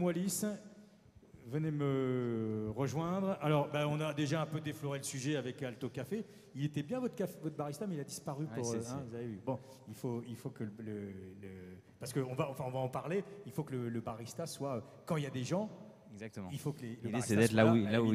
Wallis, venez me rejoindre. Alors, on a déjà un peu défloré le sujet avec Alto Café. Il était bien votre barista, mais il a disparu. Vous avez vu. Bon, il faut que parce qu'on va en parler. Il faut que le barista soit quand il y a des gens. Exactement. Il faut que le L'idée, c'est barista d'être soit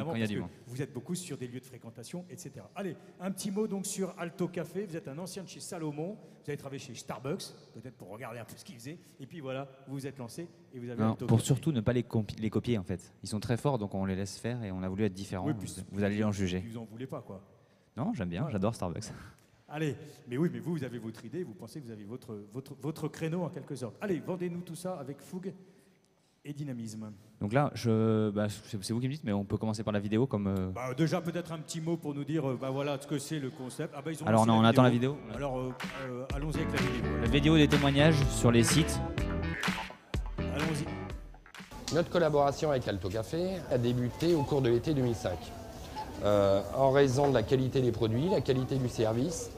quand il y a du monde. Vous êtes beaucoup sur des lieux de fréquentation, etc. Allez, un petit mot donc sur Alto Café. Vous êtes un ancien de chez Salomon. Vous avez travaillé chez Starbucks, peut-être pour regarder un peu ce qu'ils faisaient. Et puis voilà, vous vous êtes lancé et vous avez Alto Pour Café. surtout ne pas les copier en fait. Ils sont très forts, donc on les laisse faire et on a voulu être différents. Oui, vous allez en juger. Vous en voulez pas, quoi. Non, j'aime bien, j'adore Starbucks. Allez, mais oui, mais vous avez votre idée, vous pensez que vous avez votre créneau en quelque sorte. Allez, vendez-nous tout ça avec fougue et dynamisme. Donc là, c'est vous qui me dites, mais on peut commencer par la vidéo comme. Déjà peut-être un petit mot pour nous dire, voilà ce que c'est le concept. Alors on attend la vidéo. Alors allons-y avec la vidéo. La vidéo des témoignages sur les sites. Allons-y. Notre collaboration avec Alto Café a débuté au cours de l'été 2005. En raison de la qualité des produits, la qualité du service,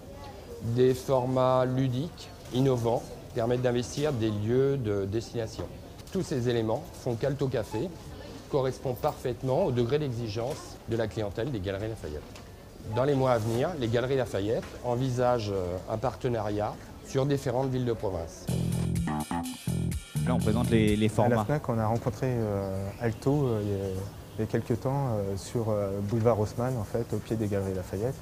des formats ludiques, innovants, permettent d'investir des lieux de destination. Tous ces éléments font qu'Alto Café correspond parfaitement au degré d'exigence de la clientèle des Galeries Lafayette. Dans les mois à venir, les Galeries Lafayette envisagent un partenariat sur différentes villes de province. Là, on présente les formats. À la FNAC, on a rencontré Alto il y a quelques temps sur boulevard Haussmann, en fait, au pied des Galeries Lafayette,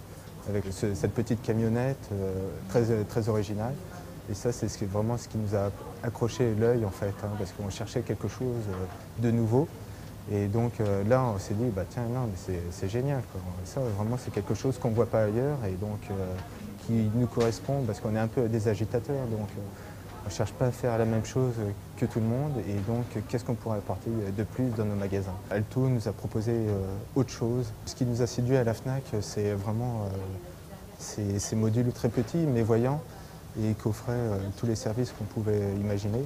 avec cette petite camionnette très originale. Et ça, c'est vraiment ce qui nous a accroché l'œil, en fait, parce qu'on cherchait quelque chose de nouveau. Et donc là, on s'est dit, tiens, non, mais c'est génial, quoi. Ça, vraiment, c'est quelque chose qu'on ne voit pas ailleurs et donc qui nous correspond, parce qu'on est un peu des agitateurs. Donc, on ne cherche pas à faire la même chose que tout le monde. Et donc, qu'est-ce qu'on pourrait apporter de plus dans nos magasins? Alto nous a proposé autre chose. Ce qui nous a séduit à la FNAC, c'est vraiment ces modules très petits, mais voyants, et qui offraient tous les services qu'on pouvait imaginer.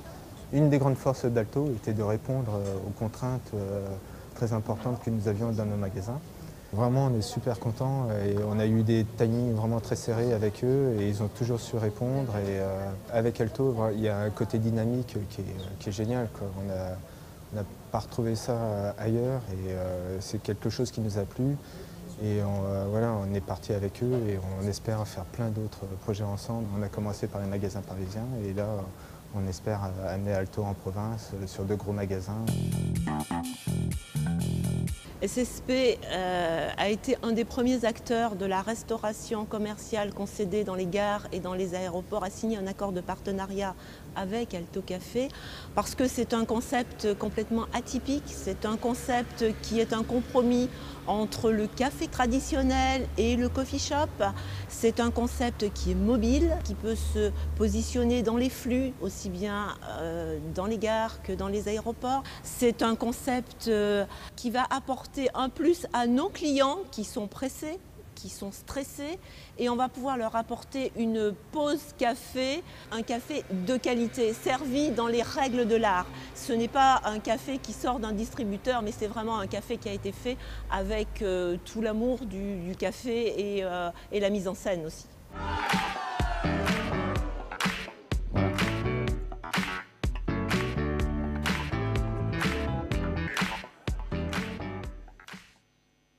Une des grandes forces d'Alto était de répondre aux contraintes très importantes que nous avions dans nos magasins. Vraiment, on est super contents et on a eu des timings vraiment très serrés avec eux et ils ont toujours su répondre. Et avec Alto, il y a un côté dynamique qui est génial, quoi. On n'a pas retrouvé ça ailleurs et c'est quelque chose qui nous a plu. Et on est parti avec eux et on espère faire plein d'autres projets ensemble. On a commencé par les magasins parisiens et là, on espère amener Alto en province sur de gros magasins. SSP a été un des premiers acteurs de la restauration commerciale concédée dans les gares et dans les aéroports, a signé un accord de partenariat avec Alto Café parce que c'est un concept complètement atypique, c'est un concept qui est un compromis entre le café traditionnel et le coffee shop. C'est un concept qui est mobile, qui peut se positionner dans les flux, aussi bien dans les gares que dans les aéroports. C'est un concept qui va apporter un plus à nos clients qui sont pressés, qui sont stressés, et on va pouvoir leur apporter une pause café, un café de qualité, servi dans les règles de l'art. Ce n'est pas un café qui sort d'un distributeur, mais c'est vraiment un café qui a été fait avec tout l'amour du café et la mise en scène aussi.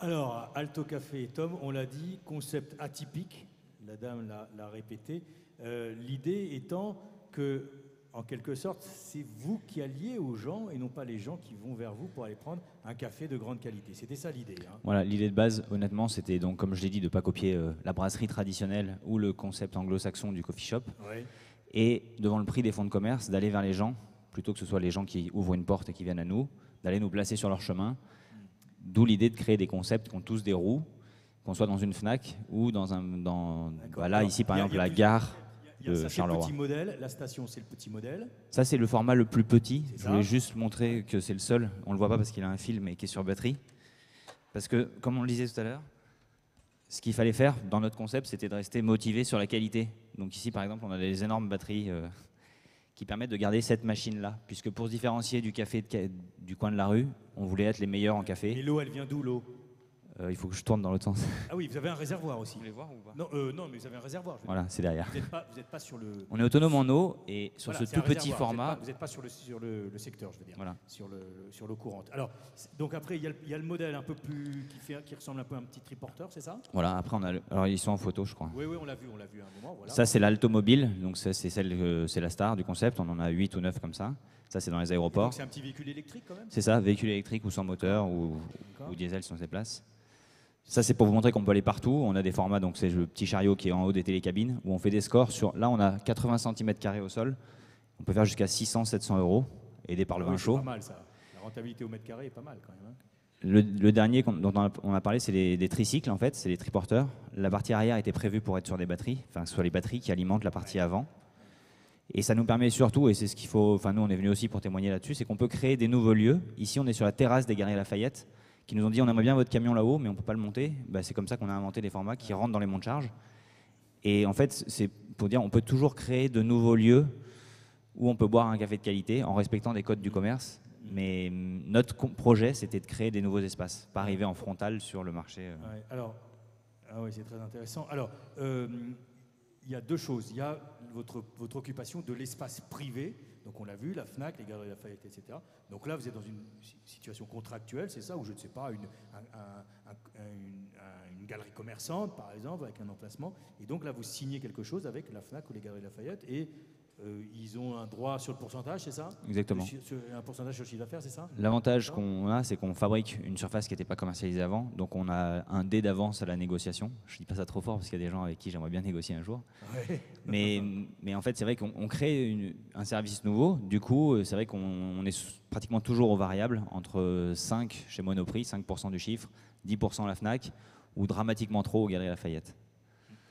Alors, Alto Café, Tom, on l'a dit, concept atypique, la dame l'a répété. L'idée étant que, en quelque sorte, c'est vous qui alliez aux gens et non pas les gens qui vont vers vous pour aller prendre un café de grande qualité. C'était ça l'idée. Voilà, l'idée de base, honnêtement, c'était donc, comme je l'ai dit, de ne pas copier la brasserie traditionnelle ou le concept anglo-saxon du coffee shop. Ouais. Et devant le prix des fonds de commerce, d'aller vers les gens, plutôt que ce soit les gens qui ouvrent une porte et qui viennent à nous, d'aller nous placer sur leur chemin. D'où l'idée de créer des concepts qui ont tous des roues, qu'on soit dans une FNAC ou dans voilà, ici par exemple la gare de Charleroi. C'est le petit modèle, la station c'est le petit modèle. Ça c'est le format le plus petit. Je voulais juste montrer que c'est le seul. On ne le voit pas parce qu'il a un fil mais qui est sur batterie. Parce que comme on le disait tout à l'heure, ce qu'il fallait faire dans notre concept c'était de rester motivé sur la qualité. Donc ici par exemple on a des énormes batteries qui permettent de garder cette machine-là. Puisque pour se différencier du café du coin de la rue, on voulait être les meilleurs en café. Et l'eau, elle vient d'où l'eau? Il faut que je tourne dans l'autre sens. Ah oui, vous avez un réservoir aussi. Vous voulez voir ou pas? Non, mais vous avez un réservoir. Voilà, c'est derrière. Vous n'êtes pas sur le... On est autonome en eau et sur Voilà, ce tout petit format. Vous n'êtes pas sur le secteur, je veux dire, voilà. sur l'eau courante. Alors, donc après, il y a le modèle un peu plus... qui ressemble un peu à un petit triporteur, c'est ça? Voilà, après, alors ils sont en photo, je crois. Oui, on l'a vu à un moment. Voilà. Ça, c'est l'Altomobile, donc c'est la star du concept. On en a 8 ou 9 comme ça. Ça, c'est dans les aéroports. Donc c'est un petit véhicule électrique quand même? C'est ça, véhicule électrique ou sans moteur ou diesel si on se déplace. Ça, c'est pour vous montrer qu'on peut aller partout. On a des formats, donc c'est le petit chariot qui est en haut des télécabines, où on fait des scores sur... Là, on a 80 cm² au sol. On peut faire jusqu'à 600-700 €, aidé par le vin chaud. C'est pas mal, ça. La rentabilité au mètre carré est pas mal, quand même. Hein. Le dernier dont on a parlé, c'est des tricycles, en fait. C'est les triporteurs. La partie arrière était prévue pour être sur des batteries, enfin, sur les batteries qui alimentent la partie avant. Et ça nous permet surtout, et c'est ce qu'il faut... Enfin, nous, on est venus aussi pour témoigner là-dessus, c'est qu'on peut créer des nouveaux lieux. Ici, on est sur la terrasse des Galeries Lafayette, qui nous ont dit on aimerait bien votre camion là-haut, mais on ne peut pas le monter. Bah, c'est comme ça qu'on a inventé des formats qui rentrent dans les monts de charge. Et en fait, c'est pour dire on peut toujours créer de nouveaux lieux où on peut boire un café de qualité en respectant des codes du commerce. Mais notre projet, c'était de créer des nouveaux espaces, pas arriver en frontal sur le marché. Ouais, alors, oui, c'est très intéressant. Alors, il y a deux choses. Il y a votre occupation de l'espace privé. Donc on l'a vu, la FNAC, les Galeries Lafayette, etc. Donc là, vous êtes dans une situation contractuelle, c'est ça, ou je ne sais pas, une galerie commerçante, par exemple, avec un emplacement. Et donc là, vous signez quelque chose avec la FNAC ou les Galeries Lafayette, et ils ont un droit sur le pourcentage, c'est ça? Exactement. Un pourcentage sur le chiffre d'affaires, c'est ça? L'avantage qu'on a, c'est qu'on fabrique une surface qui n'était pas commercialisée avant, donc on a un dé d'avance à la négociation. Je ne dis pas ça trop fort parce qu'il y a des gens avec qui j'aimerais bien négocier un jour. Ouais. Mais en fait, c'est vrai qu'on crée un service nouveau. Du coup, c'est vrai qu'on est pratiquement toujours au variable, entre 5 chez Monoprix, 5% du chiffre, 10% à la FNAC, ou dramatiquement trop aux Galeries Lafayette.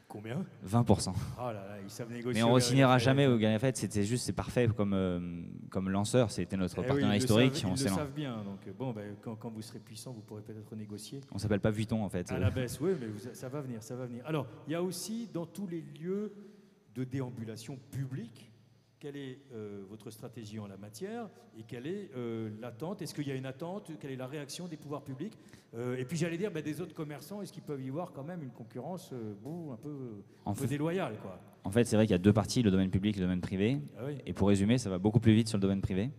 Combien? 20%. Oh là là, ils savent négocier. Mais on ne signera jamais au Galeries Lafayette. C'est parfait comme lanceur. C'était notre partenaire historique. Ils le savent bien. Donc bon, quand vous serez puissant, vous pourrez peut-être négocier. On s'appelle pas Vuitton en fait. À la baisse, oui, mais ça va venir, Alors, il y a aussi dans tous les lieux de déambulation publique. Quelle est votre stratégie en la matière et quelle est l'attente? Est-ce qu'il y a une attente? Quelle est la réaction des pouvoirs publics? Et puis j'allais dire, des autres commerçants, est-ce qu'ils peuvent y voir quand même une concurrence un peu déloyale, quoi? En fait, c'est vrai qu'il y a deux parties, le domaine public et le domaine privé. Ah oui. Et pour résumer, ça va beaucoup plus vite sur le domaine privé.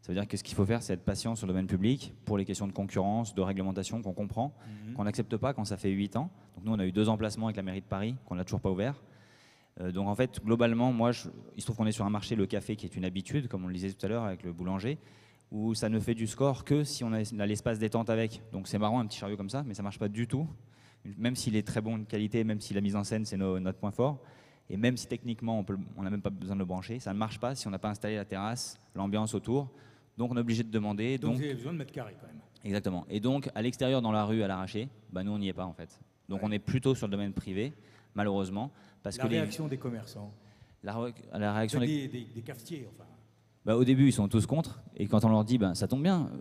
Ça veut dire que ce qu'il faut faire, c'est être patient sur le domaine public pour les questions de concurrence, de réglementation qu'on comprend, qu'on n'accepte pas quand ça fait 8 ans. Donc nous, on a eu 2 emplacements avec la mairie de Paris qu'on n'a toujours pas ouvert. Donc en fait, globalement, il se trouve qu'on est sur un marché, le café, qui est une habitude, comme on le disait tout à l'heure avec le boulanger, où ça ne fait du score que si on a l'espace détente avec. Donc c'est marrant, un petit chariot comme ça, mais ça ne marche pas du tout. Même s'il est très bon de qualité, même si la mise en scène, c'est notre point fort, et même si techniquement, on n'a même pas besoin de le brancher, ça ne marche pas si on n'a pas installé la terrasse, l'ambiance autour. Donc on est obligé de demander. Donc vous avez besoin de mètres carrés quand même. Exactement. Et donc à l'extérieur, dans la rue, à l'arraché, nous on n'y est pas en fait. Donc on est plutôt sur le domaine privé, malheureusement. Parce la réaction des commerçants. La réaction des cafetiers, enfin. Au début, ils sont tous contre. Et quand on leur dit, ça tombe bien,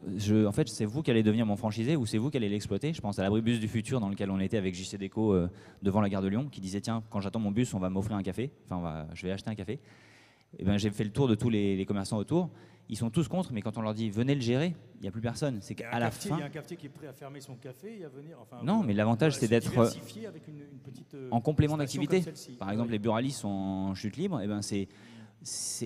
en fait, c'est vous qui allez devenir mon franchisé ou c'est vous qui allez l'exploiter. Je pense à l'abribus du futur dans lequel on était avec JC Déco devant la gare de Lyon, qui disait, tiens, quand j'attends mon bus, on va m'offrir un café. Enfin, je vais acheter un café. Et j'ai fait le tour de tous les commerçants autour. Ils sont tous contre, mais quand on leur dit venez le gérer, il n'y a plus personne. C'est qu'à la fin. Il y a un cafetier qui est prêt à fermer son café et à venir. Enfin, non, mais l'avantage, c'est d'être avec une petite, en complément d'activité. Par exemple, les Burali sont en chute libre. Et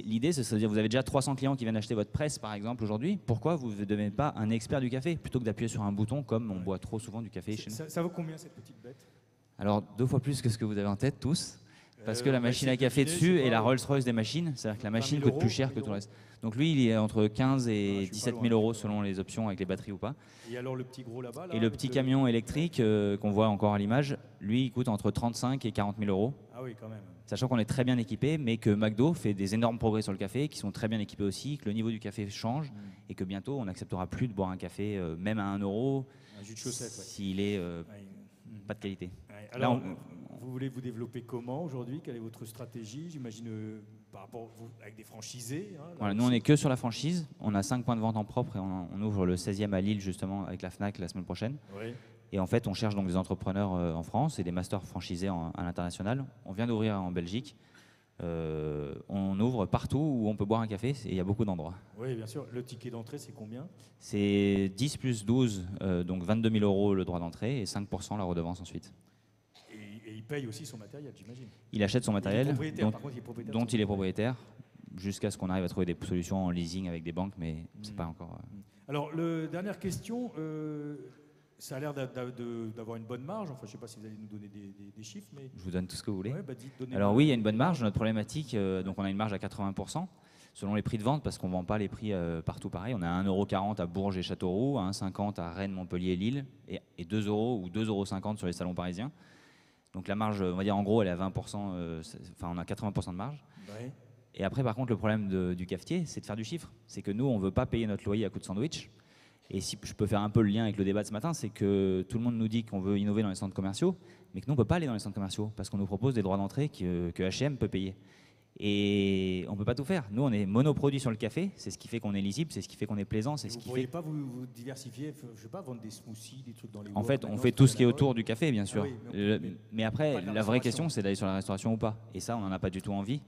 l'idée, c'est de dire vous avez déjà 300 clients qui viennent acheter votre presse, par exemple, aujourd'hui. Pourquoi vous ne devenez pas un expert du café plutôt que d'appuyer sur un bouton comme on boit trop souvent du café chez nous? Ça vaut combien cette petite bête? Alors 2 fois plus que ce que vous avez en tête tous. Parce que la machine à café dessus est la Rolls-Royce des machines, c'est-à-dire que la machine coûte plus cher que tout le reste. Donc lui, il est entre 15 et 17 000 € selon les options avec les batteries ou pas. Et alors le petit gros là-bas et le petit camion électrique qu'on voit encore à l'image, lui, il coûte entre 35 et 40 000 €. Ah oui, quand même. Sachant qu'on est très bien équipé, mais que McDo fait des énormes progrès sur le café, qui sont très bien équipés aussi, que le niveau du café change et que bientôt, on n'acceptera plus de boire un café même à 1 € un jus de chaussette, s'il est pas de qualité. Ouais. Alors, là, vous voulez vous développer comment aujourd'hui? Quelle est votre stratégie? J'imagine par rapport avec des franchisés. Voilà, nous, on n'est que sur la franchise. On a 5 points de vente en propre et on ouvre le 16e à Lille, justement, avec la FNAC la semaine prochaine. Oui. Et en fait, on cherche donc des entrepreneurs en France et des masters franchisés à l'international. On vient d'ouvrir en Belgique. On ouvre partout où on peut boire un café, et il y a beaucoup d'endroits. Oui, bien sûr. Le ticket d'entrée, c'est combien? C'est 10 plus 12, donc 22 000 € le droit d'entrée et 5% la redevance ensuite. Et il paye aussi son matériel, j'imagine. Il achète son matériel dont il est propriétaire jusqu'à ce qu'on arrive à trouver des solutions en leasing avec des banques, mais c'est pas encore... Alors, dernière question. Ça a l'air d'avoir une bonne marge. Enfin, je ne sais pas si vous allez nous donner des chiffres. Mais... Je vous donne tout ce que vous voulez. Ouais, alors oui, il y a une bonne marge. Notre problématique, donc on a une marge à 80% selon les prix de vente, parce qu'on ne vend pas les prix partout pareil. On a 1,40 € à Bourges et Châteauroux, 1,50 € à Rennes, Montpellier et Lille, et 2 € ou 2,50 € sur les salons parisiens. Donc la marge, on va dire en gros, elle est à 20%, enfin on a 80% de marge. Ouais. Et après, par contre, le problème du cafetier, c'est de faire du chiffre. C'est que nous, on ne veut pas payer notre loyer à coup de sandwich. Et si je peux faire un peu le lien avec le débat de ce matin, c'est que tout le monde nous dit qu'on veut innover dans les centres commerciaux, mais que nous, on ne peut pas aller dans les centres commerciaux parce qu'on nous propose des droits d'entrée que H&M peut payer. Et on ne peut pas tout faire. Nous, on est monoproduit sur le café, c'est ce qui fait qu'on est lisible, c'est ce qui fait qu'on est plaisant, c'est ce qui fait... Vous ne pourriez pas vous diversifier, je ne sais pas, vendre des smoothies, des trucs dans les... En fait, on fait tout ce qui est autour du café, bien sûr. Ah oui, mais après, la vraie question, c'est d'aller sur la restauration ou pas. Et ça, on n'en a pas du tout envie.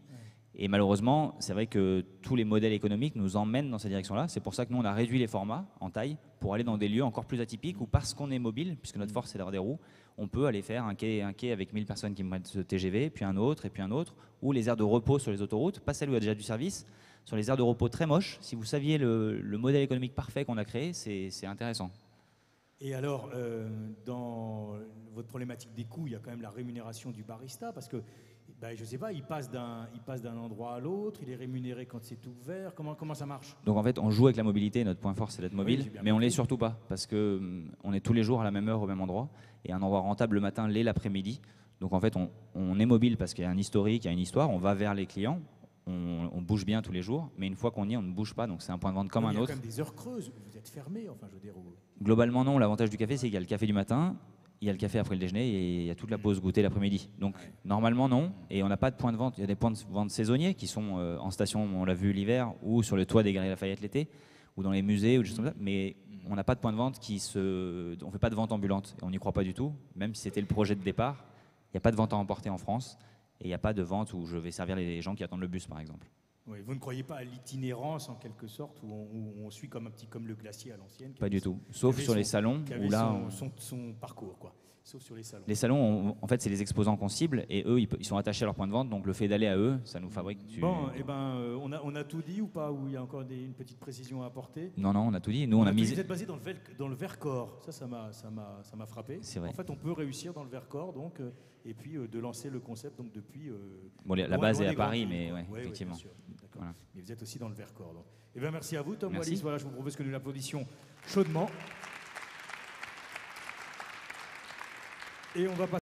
Et malheureusement, c'est vrai que tous les modèles économiques nous emmènent dans cette direction-là. C'est pour ça que nous, on a réduit les formats en taille pour aller dans des lieux encore plus atypiques où, parce qu'on est mobile, puisque notre force c'est d'avoir des roues, on peut aller faire un quai avec 1000 personnes qui mettent ce TGV, puis un autre, ou les aires de repos sur les autoroutes, pas celles où il y a déjà du service, sur les aires de repos très moches. Si vous saviez le modèle économique parfait qu'on a créé, c'est intéressant. Et alors, dans votre problématique des coûts, il y a quand même la rémunération du barista, parce que ben, je ne sais pas, il passe d'un endroit à l'autre, il est rémunéré quand c'est ouvert, comment ça marche? Donc en fait, on joue avec la mobilité, notre point fort c'est d'être mobile, mais on ne l'est surtout pas, parce qu'on est tous les jours à la même heure, au même endroit, et un endroit rentable le matin, l'est l'après-midi. Donc en fait, on est mobile parce qu'il y a un historique, il y a une histoire, on va vers les clients, on bouge bien tous les jours, mais une fois qu'on y est, on ne bouge pas, donc c'est un point de vente comme un autre. Il y a quand même des heures creuses, vous êtes fermé, enfin je veux dire... Globalement non, l'avantage du café c'est qu'il y a le café du matin, il y a le café après le déjeuner et il y a toute la pause goûter l'après-midi. Donc normalement non, et on n'a pas de point de vente. Il y a des points de vente saisonniers qui sont en station, on l'a vu l'hiver, ou sur le toit des Galeries Lafayette l'été, ou dans les musées, ou des choses comme ça, mais on n'a pas de point de vente on ne fait pas de vente ambulante, et on n'y croit pas du tout, même si c'était le projet de départ. Il n'y a pas de vente à emporter en France, et il n'y a pas de vente où je vais servir les gens qui attendent le bus par exemple. Oui, vous ne croyez pas à l'itinérance en quelque sorte, où on suit comme le glacier à l'ancienne? Pas du tout, sauf sur les salons où là... Son parcours, quoi. Sauf sur les salons. Les salons, en fait, c'est les exposants qu'on cible et eux, ils sont attachés à leur point de vente. Donc le fait d'aller à eux, ça nous fabrique... Bon, et on a tout dit ou pas? Ou il y a encore une petite précision à apporter? Non, on a tout dit. Nous, on a mis... Vous êtes basé dans le Vercors. Ça m'a frappé. C'est vrai. En fait, on peut réussir dans le Vercors, donc, et puis de lancer le concept donc, depuis... Bon, la base est à Paris, mais ouais, effectivement. Bien sûr. Voilà. Mais vous êtes aussi dans le Vercors. Donc. Et bien, merci à vous, Tom Merci. Wallis. Voilà, je vous propose que nous l'applaudissions chaudement. Et on va passer